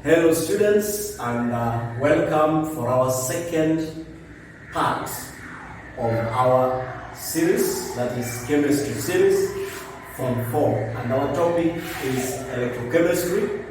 Hello students, and welcome for our second part of our series, that is chemistry series from 4, and our topic is electrochemistry.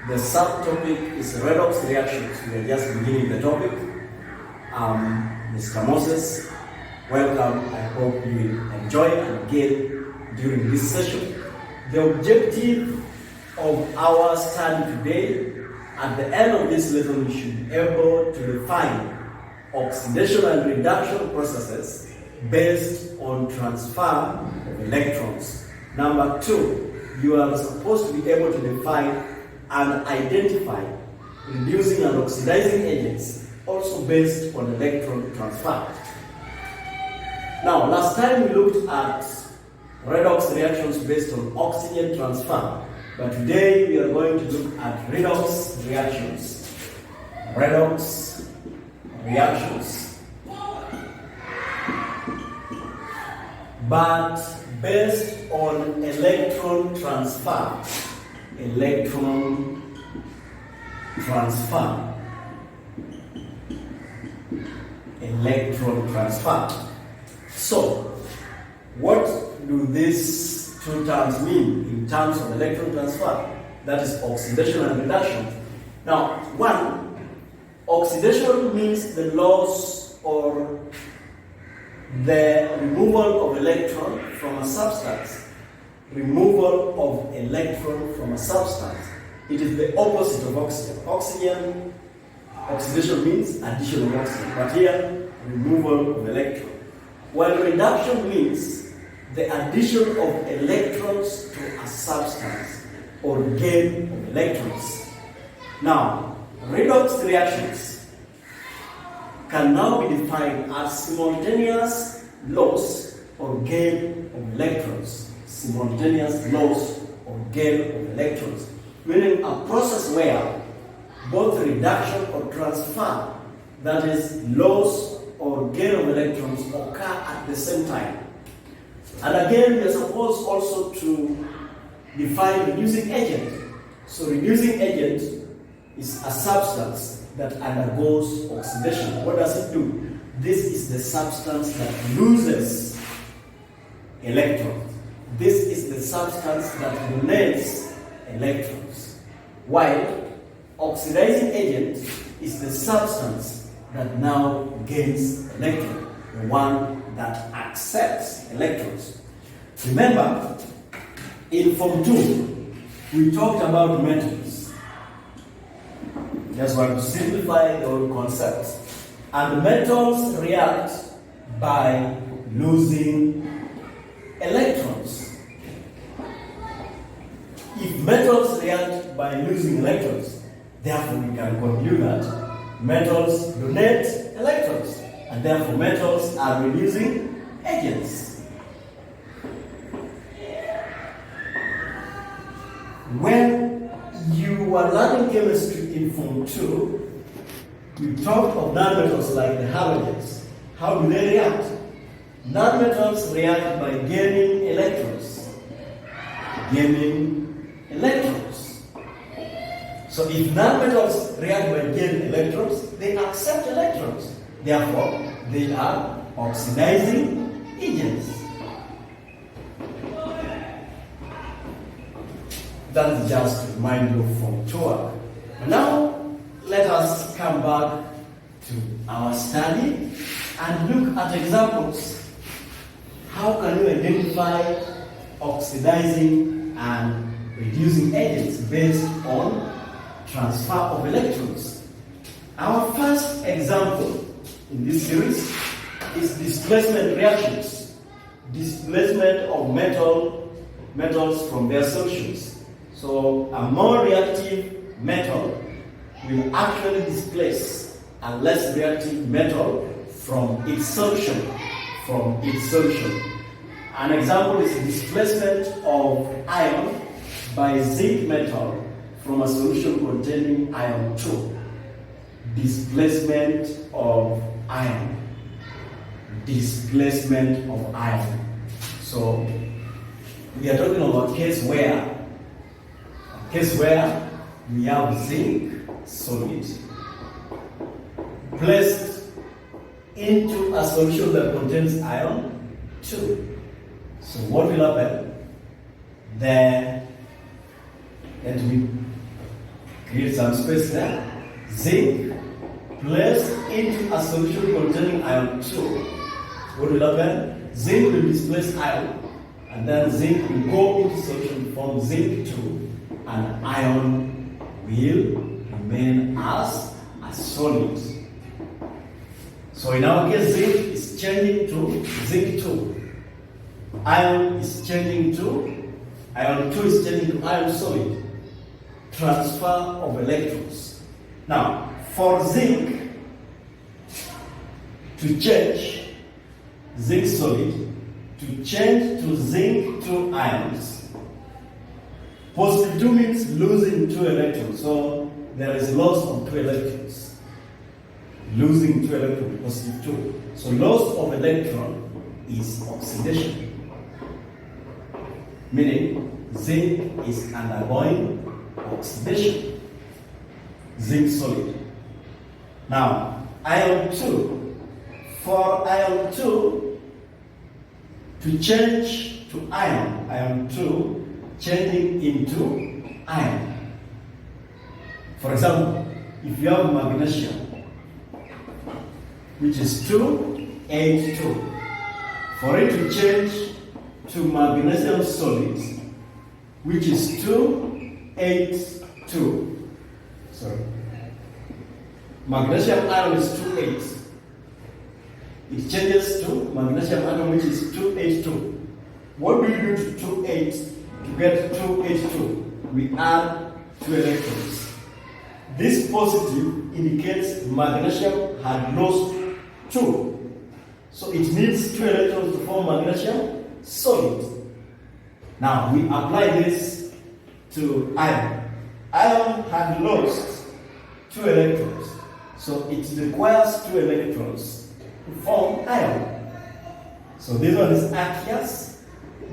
The subtopic is redox reactions. We are just beginning the topic. Mr. Moses, welcome. I hope you will enjoy and gain during this session. The objective of our study today, at the end of this lesson, we should be able to define oxidation and reduction processes based on transfer of electrons. Number 2, you are supposed to be able to define and identify reducing and oxidizing agents, also based on electron transfer. Now, last time we looked at redox reactions based on oxygen transfer, but today we are going to look at redox reactions. Redox reactions, but based on electron transfer. Electron transfer. Electron transfer. So, what do these two terms mean in terms of electron transfer? That is oxidation and reduction. Now, 1, oxidation means the loss or the removal of electron from a substance. Removal of electron from a substance. It is the opposite of oxygen. Oxidation means addition of oxygen, but here, removal of electron. While reduction means the addition of electrons to a substance or gain of electrons. Now, redox reactions can now be defined as simultaneous loss or gain of electrons. Simultaneous loss or gain of electrons, meaning a process where both reduction or transfer, that is loss or gain of electrons, occur at the same time. And again, we are supposed also to define reducing agent. So reducing agent is a substance that undergoes oxidation. What does it do? This is the substance that loses electrons. This is the substance that donates electrons. While oxidizing agent is the substance that now gains electrons, the one that accepts electrons. Remember, in Form 2, we talked about metals. Just want to simplify the whole concept. And metals react by losing electrons. If metals react by losing electrons, therefore we can conclude that metals donate electrons, and therefore metals are reducing agents. When you were learning chemistry in Form 2, we talked of nonmetals like the halogens. How do they react? Nonmetals react by gaining electrons. Gaining electrons. So if nonmetals react by gaining electrons, they accept electrons. Therefore, they are oxidizing agents. That is just to remind you from Torah. Now, let us come back to our study and look at examples. How can you identify oxidizing and reducing agents based on transfer of electrons? Our first example in this series is displacement reactions. Displacement of metals from their solutions. So a more reactive metal will actually displace a less reactive metal from its solution. An example is displacement of iron by zinc metal from a solution containing iron 2. Displacement of iron. Displacement of iron. So we are talking about a case where we have zinc solid placed into a solution that contains ion 2. So what will happen? There, let me create some space there. Zinc placed into a solution containing ion 2. What will happen? Zinc will displace ion, and then zinc will go into solution from zinc 2, and ion will remain as a solid. So in our case, zinc is changing to zinc 2. Ion is changing to, ion 2 is changing to ion solid. Transfer of electrons. Now, for zinc to change, zinc solid, to change to zinc 2 ions, positive 2 means losing 2 electrons. So there is loss of 2 electrons. Losing 2 electrons, positive 2. So loss of electron is oxidation. Meaning zinc is undergoing oxidation. Zinc solid. Now, ion 2. For ion 2 to change to ion, ion 2 changing into ion. For example, if you have magnesium, which is 2H2, for it to change to magnesium solid, which is 2H2. Sorry. Magnesium ion is 2H. It changes to magnesium atom, which is 2H2. What do you do to 2H to get 2H2? We add 2 electrons. This positive indicates magnesium had lost 2. So it needs 2 electrons to form magnesium solid. Now we apply this to iron. Iron had lost 2 electrons. So it requires 2 electrons to form iron. So this one is aqueous,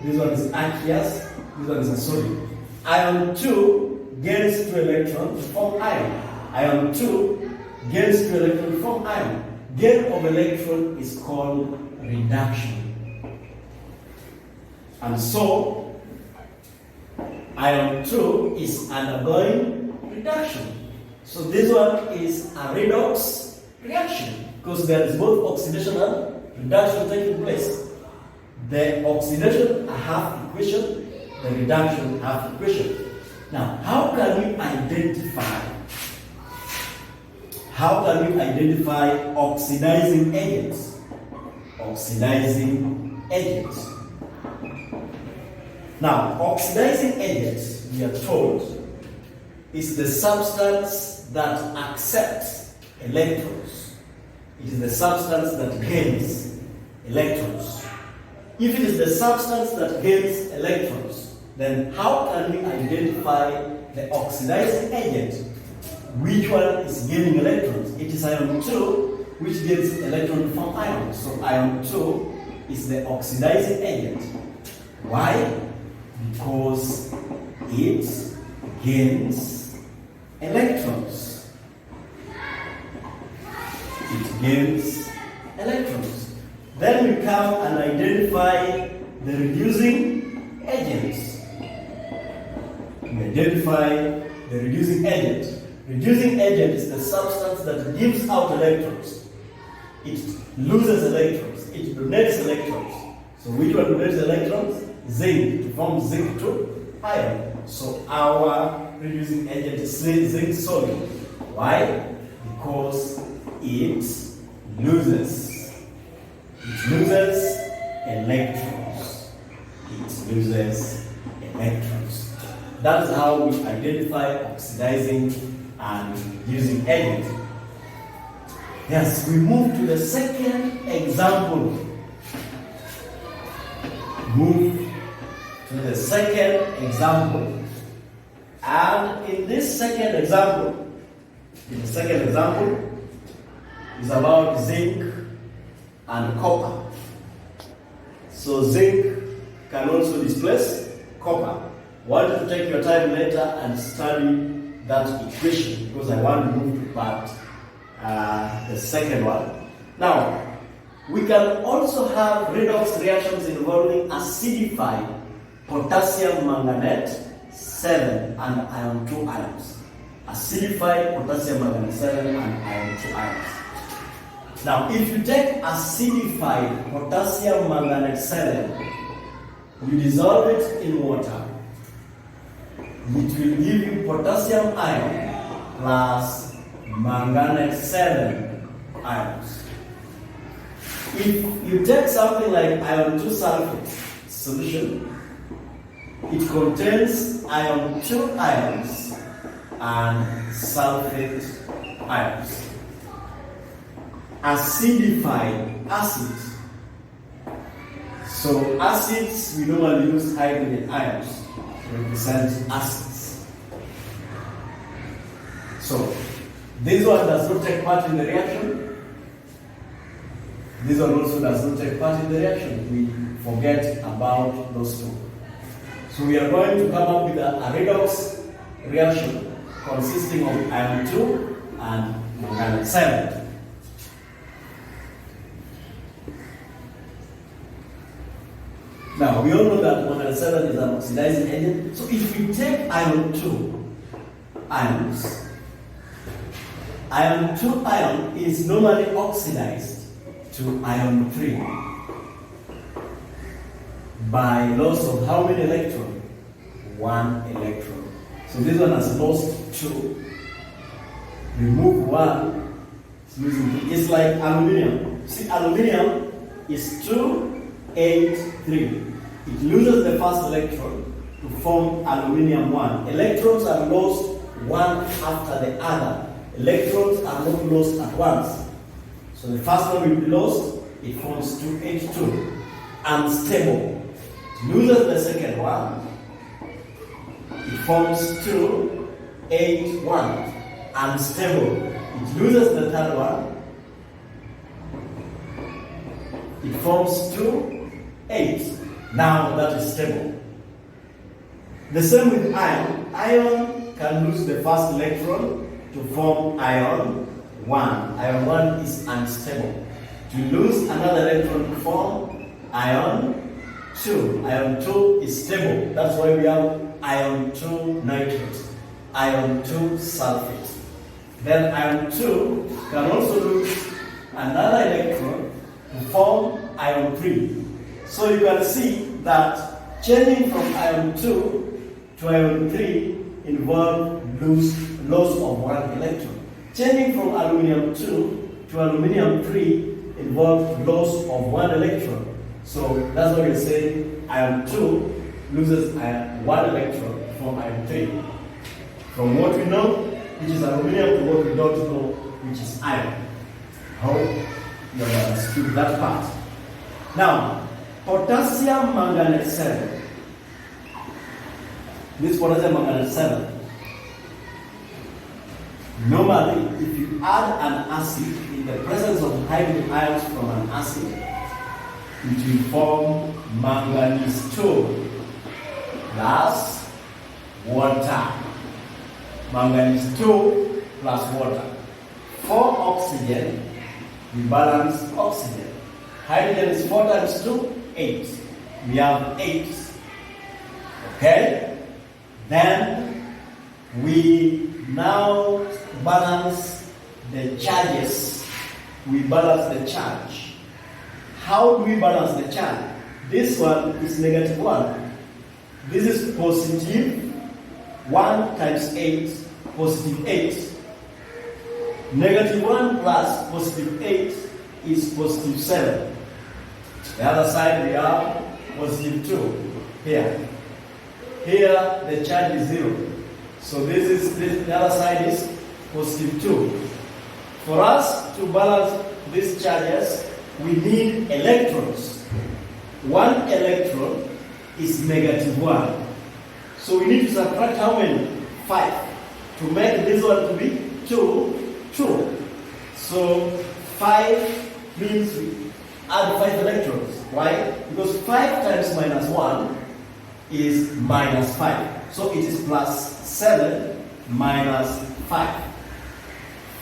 this one is aqueous, this one is a solid. Ion 2 gains 2 electrons to form iron. Ion 2 gains 2 electrons to form iron. Gain of electron is called reduction. And so, ion 2 is undergoing reduction. So this one is a redox reaction because there is both oxidation and reduction taking place. The oxidation a half equation, the reduction half equation. Now, how can we identify oxidizing agents? Oxidizing agents. Now, oxidizing agents, we are told, is the substance that accepts electrons. It is the substance that gains electrons. If it is the substance that gains electrons, then how can we identify the oxidizing agent? Which one is gaining electrons? It is ion 2, which gains electron from ion. So ion 2 is the oxidizing agent. Why? Because it gains electrons. It gains electrons. Then we come and identify the reducing agents. We identify the reducing agent. Reducing agent is the substance that gives out electrons. It loses electrons. It donates electrons. So which one donates electrons? Zinc, to form zinc 2 ion. So our reducing agent is zinc solid. Why? Because it loses electrons. It loses electrons. That's how we identify oxidizing and using agent. Yes, we move to the second example. And in this second example, is about zinc and copper. So zinc can also displace copper. Want to take your time later and study that equation because I want to move to part the second one. Now, we can also have redox reactions involving acidified potassium manganate 7 and iron 2 ions. Acidified potassium manganate 7 and iron 2 ions. Now, if you take acidified potassium manganate 7, you dissolve it in water, it will give you potassium ion plus manganate 7 ions. If you take something like iron 2 sulfate solution, it contains iron 2 ions and sulfate ions. Acidified acid. So acids, we normally use hydrogen ions to represent acids. So this one does not take part in the reaction. This one also does not take part in the reaction. We forget about those two. So we are going to come up with a redox reaction consisting of iron 2 and manganate 7. Now, we all know that manganate 7 is an oxidizing agent. So if we take iron 2 ions, iron 2 ion is normally oxidized to iron 3 by loss of how many electrons? 1 electron. So this one has lost 2. Remove 1, it's losing 2. It's like aluminium. See, aluminium is 2, 8, 3. It loses the first electron to form aluminium 1. Electrons are lost one after the other. Electrons are not lost at once. So the first one will be lost, it forms 2H2. Unstable. It loses the second one, it forms 2H1. Unstable. It loses the third one, it forms 2H. Now that is stable. The same with iron. Iron can lose the first electron to form iron 1. Iron 1 is unstable. To lose another electron to form iron 2. Iron 2 is stable. That's why we have iron 2 nitrate, iron 2 sulfate. Then iron 2 can also lose another electron to form iron 3. So you can see that changing from iron 2 to iron 3 involves loss of 1 electron. Changing from aluminium 2 to aluminium 3 involves loss of 1 electron. So that's why we say iron 2 loses 1 electron from iron 3. From what we know, which is aluminium, to what we don't know, which is iron. Hope you have understood that part. Now, potassium manganate 7. This potassium manganate 7. Normally, if you add an acid in the presence of hydrogen ions from an acid, it will form manganese 2 plus water. Manganese 2 plus water. For oxygen, we balance oxygen. Hydrogen is 4 times 2, 8. We have 8. Okay? Then we now balance the charges. We balance the charge. How do we balance the charge? This one is negative 1. This is positive 1 times 8, positive 8. Negative 1 plus positive 8 is positive 7. The other side we have positive 2 here. Here the charge is 0. So the other side is positive 2. For us to balance these charges, we need electrons. 1 electron is negative 1. So we need to subtract how many? 5. To make this one to be 2, 2. So 5 means we add 5 electrons. Why? Because 5 times minus 1 is minus 5. So it is plus 7 minus 5.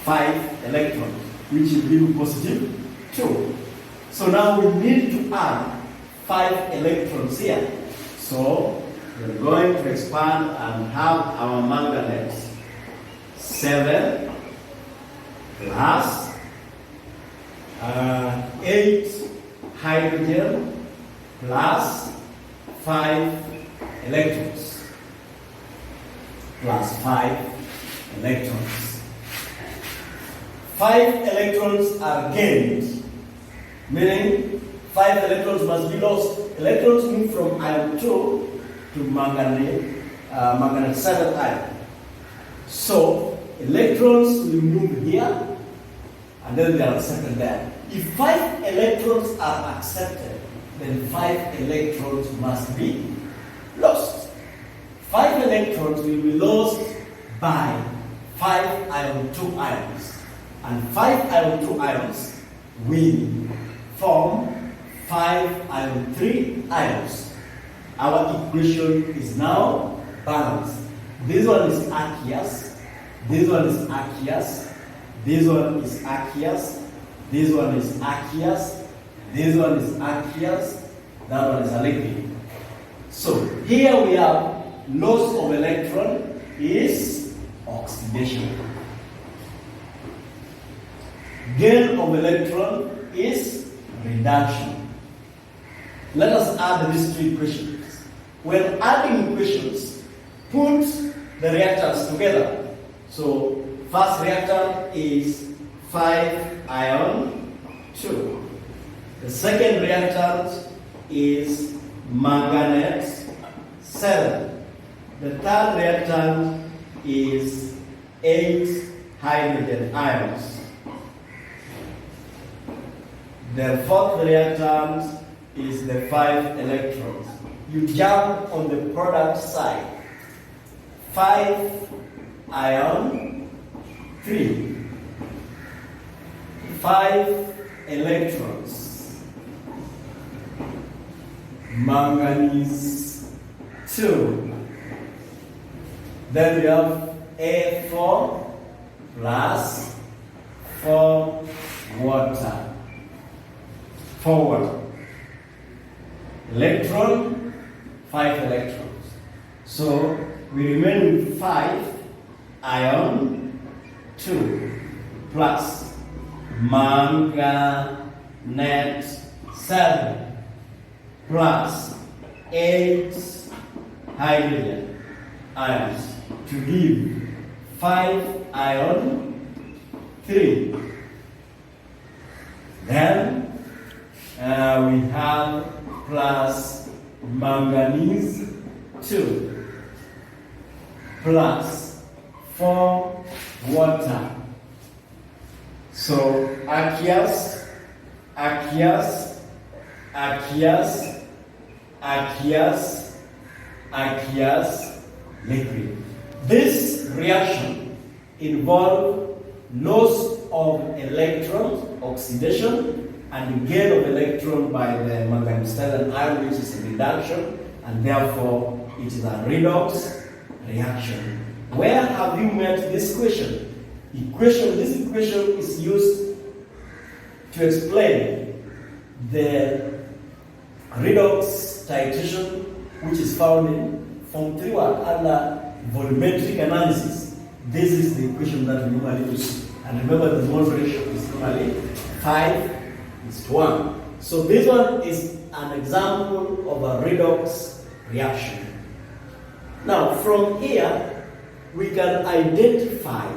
5 electrons, which will give you positive 2. So now we need to add 5 electrons here. So we're going to expand and have our manganese 7 plus 8 hydrogen plus 5 electrons. Plus 5 electrons. 5 electrons are gained, meaning 5 electrons must be lost. Electrons move from ion 2 to manganese 7 ion. So electrons will move here and then they are accepted there. If 5 electrons are accepted, then 5 electrons must be lost. 5 electrons will be lost by 5 ion 2 ions. And 5 ion 2 ions will form 5 ion 3 ions. Our equation is now balanced. This one is aqueous, this one is aqueous, this one is aqueous, this one is aqueous, this one is aqueous, that one is a liquid. So here we have loss of electron is oxidation. Gain of electron is reduction. Let us add these two equations. When adding equations, put the reactants together. So first reactant is 5 ion 2. The second reactant is manganese 7. The third reactant is 8 hydrogen ions. The fourth reactant is the 5 electrons. You jump on the product side. 5 ion 3. 5 electrons. Manganese 2. Then we have A4 plus 4 water. 4 water. Electron, 5 electrons. So we remain with 5 ion 2 plus manganese 7 plus 8 hydrogen ions to give 5 ion 3. Then we have plus manganese 2 plus 4 water. So aqueous, aqueous, aqueous, aqueous, aqueous, liquid. This reaction involves loss of electrons, oxidation, and gain of electron by the manganese 7 ion, which is a reduction, and therefore it is a redox reaction. Where have you met this equation? This equation is used to explain the redox titration, which is found in Form 3 under volumetric analysis. This is the equation that we normally use. And remember, the mole ratio is normally 5:1. So this one is an example of a redox reaction. Now, from here, we can identify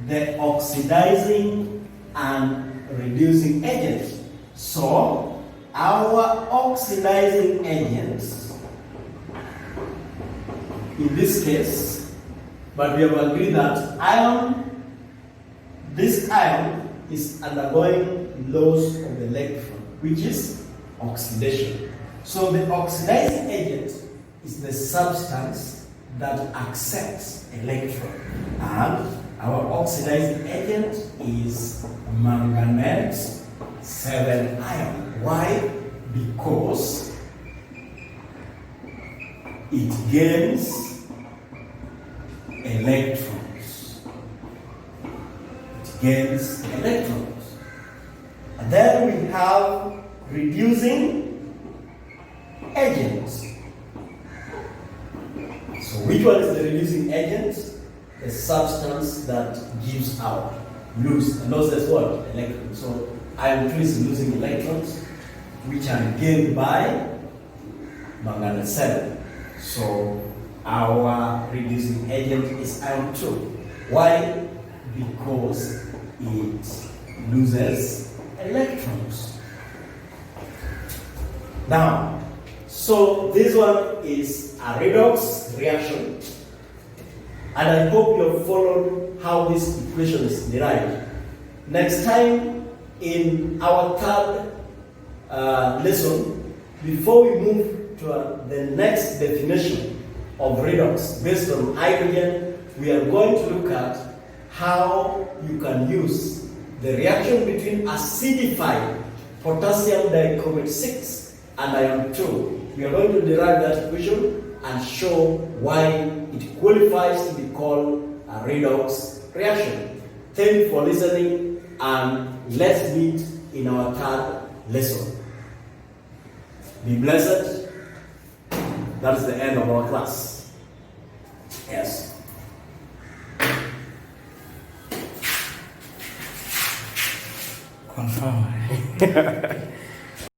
the oxidizing and reducing agents. So, our oxidizing agents, in this case, but we have agreed that this ion is undergoing loss of the electron, which is oxidation. So the oxidizing agent is the substance that accepts electron, and our oxidizing agent is manganese 7 ion. Why? Because it gains electron. gains electrons. And then we have reducing agents. So which one is the reducing agent? A substance that gives out, and loses what? Electrons. So iron 2 is losing electrons, which are gained by manganese 7. So our reducing agent is iron 2. Why? Because it loses electrons. Now, so this one is a redox reaction, and I hope you have followed how this equation is derived. Next time in our third lesson, before we move to the next definition of redox based on hydrogen, we are going to look at how you can use the reaction between acidified potassium dichromate 6 and iron 2. We are going to derive that equation and show why it qualifies to be called a redox reaction. Thank you for listening, and let's meet in our third lesson. Be blessed. That is the end of our class. Yes. Confirm.